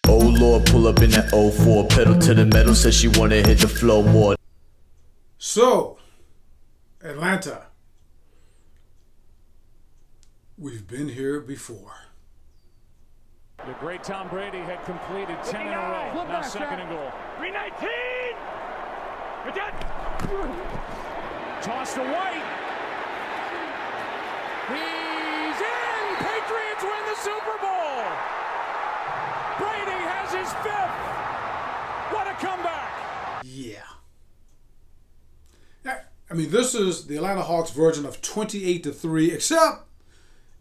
Oh Lord, pull up in that 04, pedal to the metal, says she wanna hit the flow more. So, Atlanta, we've been here before. The great Tom Brady had completed 10 in a row. Now second and goal. 319! Toss to White. He's in! Patriots win the Super Bowl! Brady has his fifth! What a comeback! Yeah. I mean, this is the Atlanta Hawks version of 28-3, except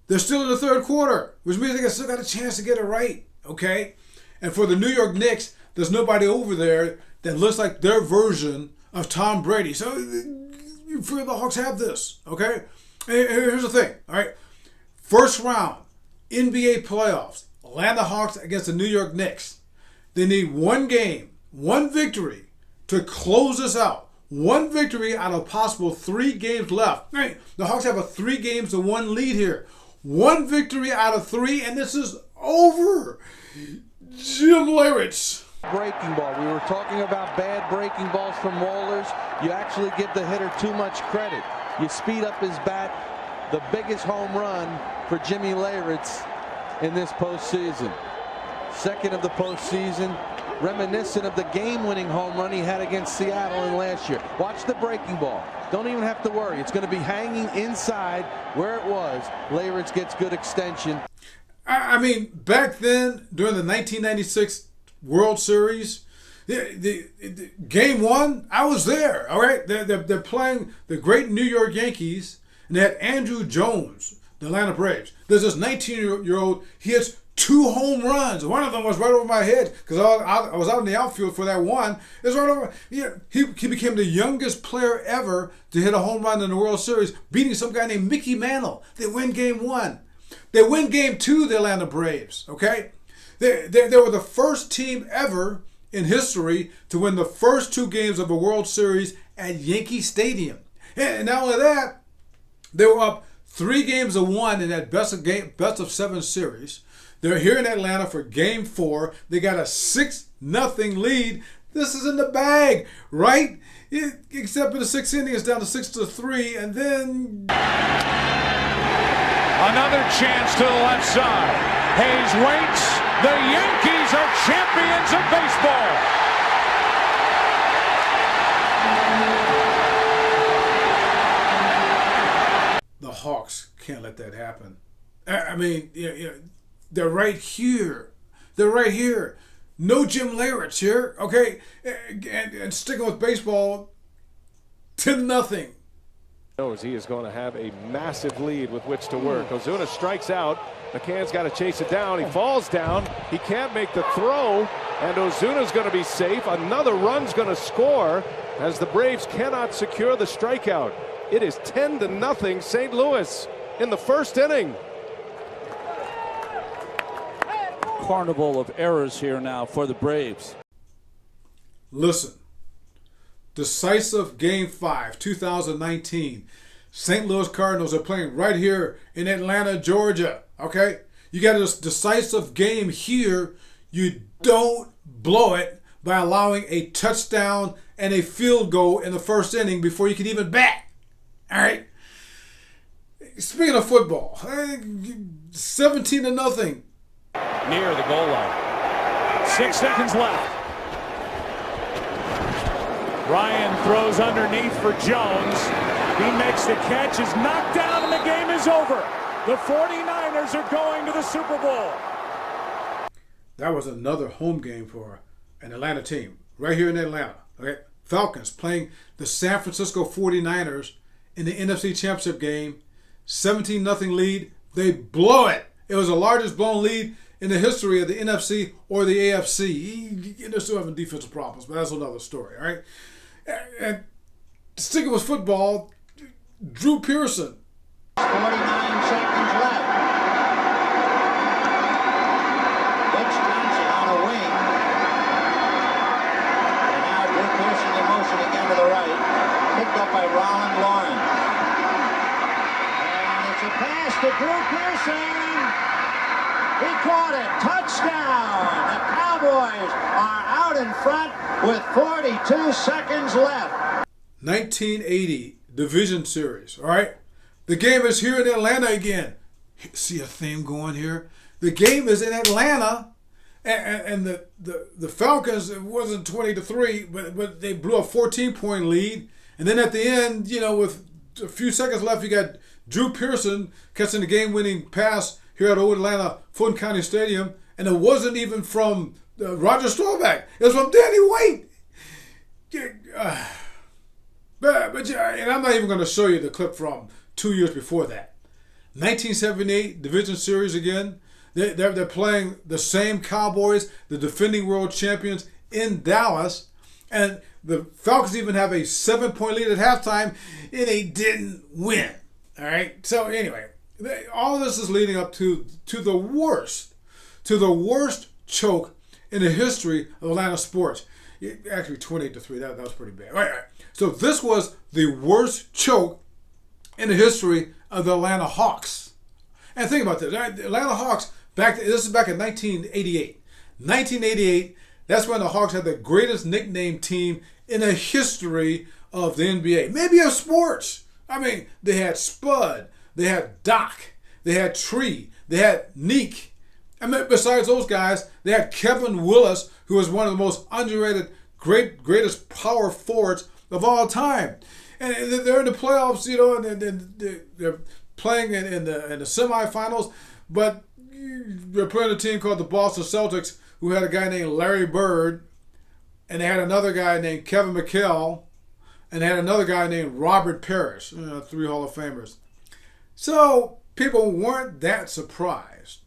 they're still in the third quarter, which means they still got a chance to get it right, okay? And for the New York Knicks, there's nobody over there that looks like their version of Tom Brady. So you figure the Hawks have this, okay? And here's the thing, all right? First round, NBA playoffs, Atlanta Hawks against the New York Knicks. They need one game, one victory to close this out. One victory out of possible 3 games left. Right? The Hawks have a 3-1 lead here. One victory out of 3, and this is over. Jim Leyritz. Breaking ball. We were talking about bad breaking balls from rollers. You actually give the hitter too much credit. You speed up his bat. The biggest home run for Jimmy Leyritz in this postseason. Second of the postseason. Reminiscent of the game-winning home run he had against Seattle in last year. Watch the breaking ball. Don't even have to worry. It's going to be hanging inside where it was. Leyritz gets good extension. I mean, back then, during the 1996 World Series, the game 1, I was there, all right? They're playing the great New York Yankees, and they had Andrew Jones, the Atlanta Braves. There's this 19-year-old, he hits 2 home runs. One of them was right over my head because I was out in the outfield for that one. It's right over. Yeah, he became the youngest player ever to hit a home run in the World Series, beating some guy named Mickey Mantle. They win game 1. They win game 2, the Atlanta Braves, okay? They were the first team ever in history to win the first 2 games of a World Series at Yankee Stadium. And not only that, they were up 3-1 in that best of 7 series. They're here in Atlanta for game 4. They got a 6-0 lead. This is in the bag, right? Except in the 6th inning, it's down to 6-3, and then Another chance to the left side. Hayes waits. The Yankees are champions of baseball. The Hawks can't let that happen. I mean, they're right here. They're right here. No Jim Leyritz here, okay? And sticking with baseball, 10-0. Knows he is going to have a massive lead with which to work. Ozuna strikes out. McCann's got to chase it down. He falls down. He can't make the throw. And Ozuna's going to be safe. Another run's going to score as the Braves cannot secure the strikeout. It is 10-0 St. Louis in the first inning. Carnival of errors here now for the Braves. Listen, decisive Game 5, 2019. St. Louis Cardinals are playing right here in Atlanta, Georgia. Okay? You got this decisive game here. You don't blow it by allowing a touchdown and a field goal in the first inning before you can even bat. All right? Speaking of football, 17-0. Near the goal line. 6 seconds left. Ryan throws underneath for Jones. He makes the catch, is knocked down, and the game is over. The 49ers are going to the Super Bowl. That was another home game for an Atlanta team, right here in Atlanta. Okay? Falcons playing the San Francisco 49ers in the NFC Championship game. 17-0 lead. They blow it. It was the largest blown lead in the history of the NFC or the AFC. They're still having defensive problems, but that's another story, all right? And sticking with football, Drew Pearson. 49 seconds left. Butch Johnson on a wing. And now Drew Pearson in motion again to the right. Picked up by Roland Lawrence. And it's a pass to Drew Pearson. He caught it. Touchdown. The Cowboys are out in front with 42 seconds left. 1980 Division Series, all right? The game is here in Atlanta again. See a theme going here? The game is in Atlanta, and the Falcons, it wasn't 20-3, but they blew a 14-point lead. And then at the end, with a few seconds left, you got Drew Pearson catching the game-winning pass here at Old Atlanta Fulton County Stadium, and it wasn't even from Roger Staubach. It was from Danny White. And I'm not even going to show you the clip from 2 years before that. 1978 Division Series again. They're playing the same Cowboys, the defending world champions, in Dallas. And the Falcons even have a 7-point lead at halftime, and they didn't win. All right? So anyway, all of this is leading up to the worst choke in the history of Atlanta sports. Actually, 28-3. That was pretty bad. All right. So this was the worst choke in the history of the Atlanta Hawks. And think about this. Right? The Atlanta Hawks, this is back in 1988. 1988, that's when the Hawks had the greatest nickname team in the history of the NBA. Maybe of sports. I mean, they had Spud, they had Doc, they had Tree, they had Neek. I mean, besides those guys, they had Kevin Willis, who was one of the most underrated, greatest power forwards of all time. And they're in the playoffs, and they're playing in the semifinals, but they're playing a team called the Boston Celtics, who had a guy named Larry Bird, and they had another guy named Kevin McHale, and they had another guy named Robert Parrish, 3 Hall of Famers. So people weren't that surprised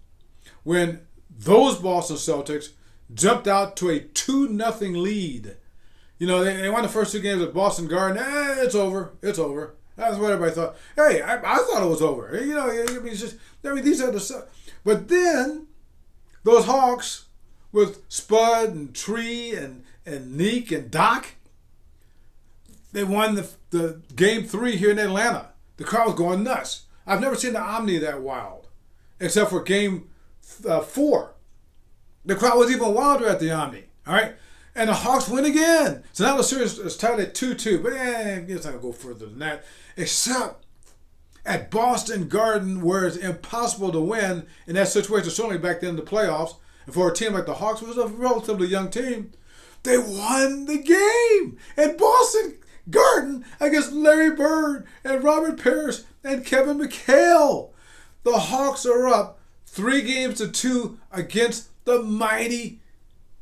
when those Boston Celtics jumped out to a 2-0 lead. They won the first 2 games at Boston Garden. It's over. It's over. That's what everybody thought. Hey, I thought it was over. These are the... But then, those Hawks, with Spud and Tree and Neek and Doc, they won the Game 3 here in Atlanta. The crowd was going nuts. I've never seen the Omni that wild, except for Game 4. The crowd was even wilder at the Omni. All right? And the Hawks win again. So now the series is tied at 2-2. But it's not going to go further than that. Except at Boston Garden, where it's impossible to win in that situation, certainly back then in the playoffs. And for a team like the Hawks, which was a relatively young team, they won the game at Boston Garden against Larry Bird and Robert Parrish and Kevin McHale. The Hawks are up 3-2 against the mighty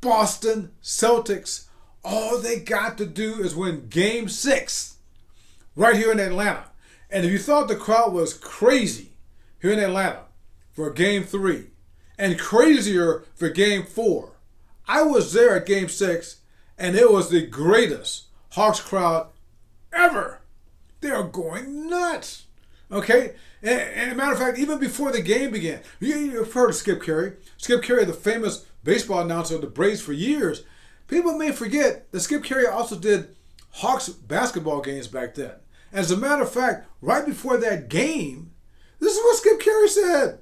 Boston Celtics. All they got to do is win Game 6 right here in Atlanta. And if you thought the crowd was crazy here in Atlanta for Game 3 and crazier for Game 4, I was there at Game 6, and it was the greatest Hawks crowd ever. They are going nuts. Okay? And as a matter of fact, even before the game began, you've heard of Skip Carey. Skip Carey, the famous baseball announcer of the Braves for years. People may forget that Skip Carey also did Hawks basketball games back then. As a matter of fact, right before that game, this is what Skip Carey said.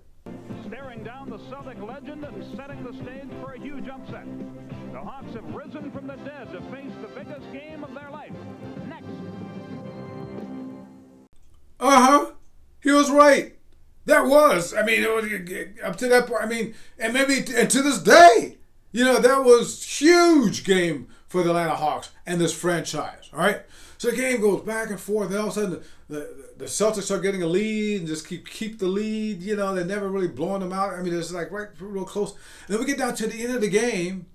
Staring down the Celtic legend and setting the stage for a huge upset. The Hawks have risen from the dead to face the biggest game of their life. Next. He was right. That was, it was up to that point, and to this day, that was huge game for the Atlanta Hawks and this franchise, all right? So the game goes back and forth, and all of a sudden the Celtics are getting a lead and just keep the lead, they're never really blowing them out. It's like right real close. And then we get down to the end of the game,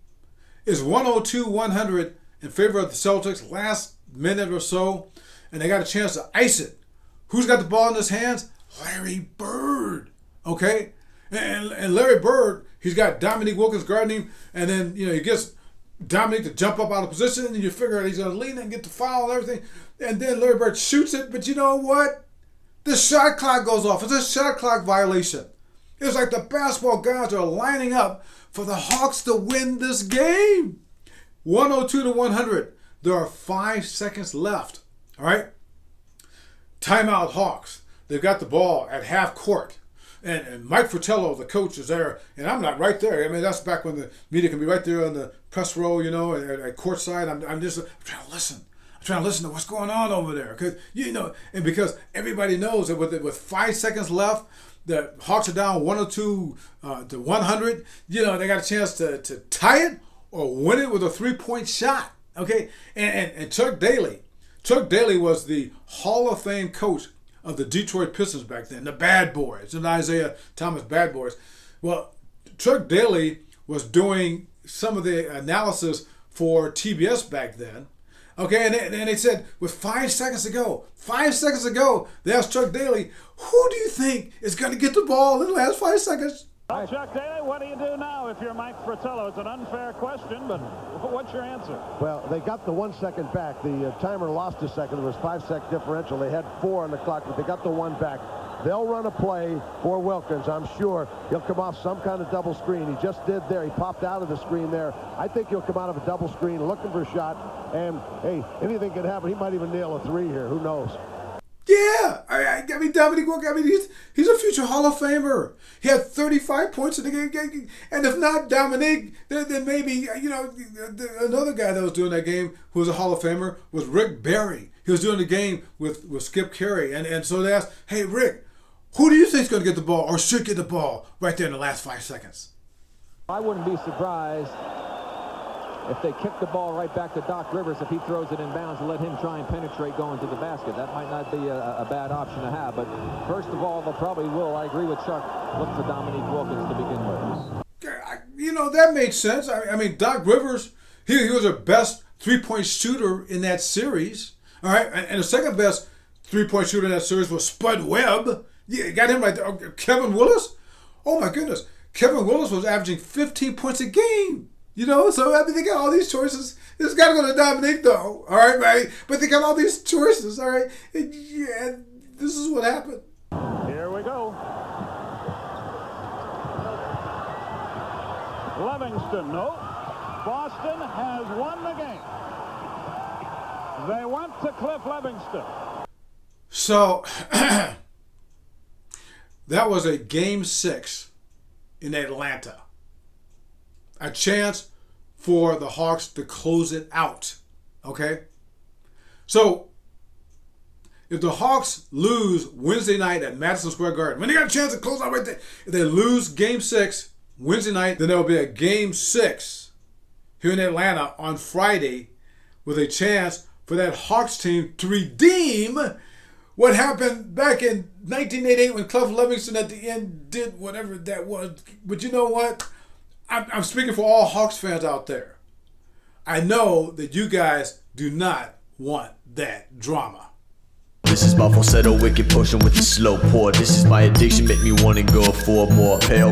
it's 102-100 in favor of the Celtics, last minute or so, and they got a chance to ice it. Who's got the ball in his hands? Larry Bird, okay? And Larry Bird, he's got Dominique Wilkins guarding him, and then, he gets Dominique to jump up out of position, and you figure out he's going to lean and get the foul and everything, and then Larry Bird shoots it, but you know what? The shot clock goes off. It's a shot clock violation. It's like the basketball guys are lining up for the Hawks to win this game. 102-100. There are 5 seconds left, all right? Timeout Hawks. They've got the ball at half court. And Mike Fratello, the coach, is there, and I'm not right there. I mean, that's back when the media can be right there on the press row, you know, at courtside. I'm trying to listen. I'm trying to listen to what's going on over there, because and because everybody knows that with 5 seconds left, the Hawks are down 102 to 100. They got a chance to tie it or win it with a 3-point shot. Okay, and Chuck Daly was the Hall of Fame coach of the Detroit Pistons back then, the Bad Boys, and Isaiah Thomas Bad Boys. Well, Chuck Daly was doing some of the analysis for TBS back then. Okay, and they said with 5 seconds to go, they asked Chuck Daly, who do you think is going to get the ball in the last 5 seconds? Well, Chuck Daly, what do you do now if you're Mike Fratello? It's an unfair question, but what's your answer? Well, they got the 1 second back. The timer lost a second. There was 5-second differential. They had 4 on the clock, but they got the 1 back. They'll run a play for Wilkins. I'm sure he'll come off some kind of double screen. He just did there. He popped out of the screen there. I think he'll come out of a double screen looking for a shot. And, hey, anything can happen. He might even nail a 3 here. Who knows? Yeah, I mean, Dominique Wilkins, he's a future Hall of Famer. He had 35 points in the game, and if not Dominique, then maybe, another guy that was doing that game who was a Hall of Famer was Rick Barry. He was doing the game with Skip Carey, and so they asked, hey, Rick, who do you think is going to get the ball or should get the ball right there in the last 5 seconds? I wouldn't be surprised if they kick the ball right back to Doc Rivers if he throws it in bounds and let him try and penetrate going to the basket. That might not be a bad option to have. But first of all, they'll probably will, I agree with Chuck, look for Dominique Wilkins to begin with. That made sense. I mean, Doc Rivers, he was their best three-point shooter in that series. All right, and the second best three-point shooter in that series was Spud Webb. Yeah, got him right there. Kevin Willis? Oh, my goodness. Kevin Willis was averaging 15 points a game. So I mean, they got all these choices. It's got to go to Dominique, though. All right? But they got all these choices, all right? And yeah, this is what happened. Here we go. Livingston, no. Boston has won the game. They went to Cliff Livingston. So, that was a Game 6 in Atlanta. A chance for the Hawks to close it out. Okay? So, if the Hawks lose Wednesday night at Madison Square Garden, when they got a chance to close out right there, if they lose Game 6 Wednesday night, then there will be a Game 6 here in Atlanta on Friday with a chance for that Hawks team to redeem what happened back in 1988 when Cliff Livingston at the end did whatever that was. But you know what? I'm speaking for all Hawks fans out there. I know that you guys do not want that drama. This is my falsetto wicked potion with the slow pour. This is my addiction, make me wanna go for more. Pale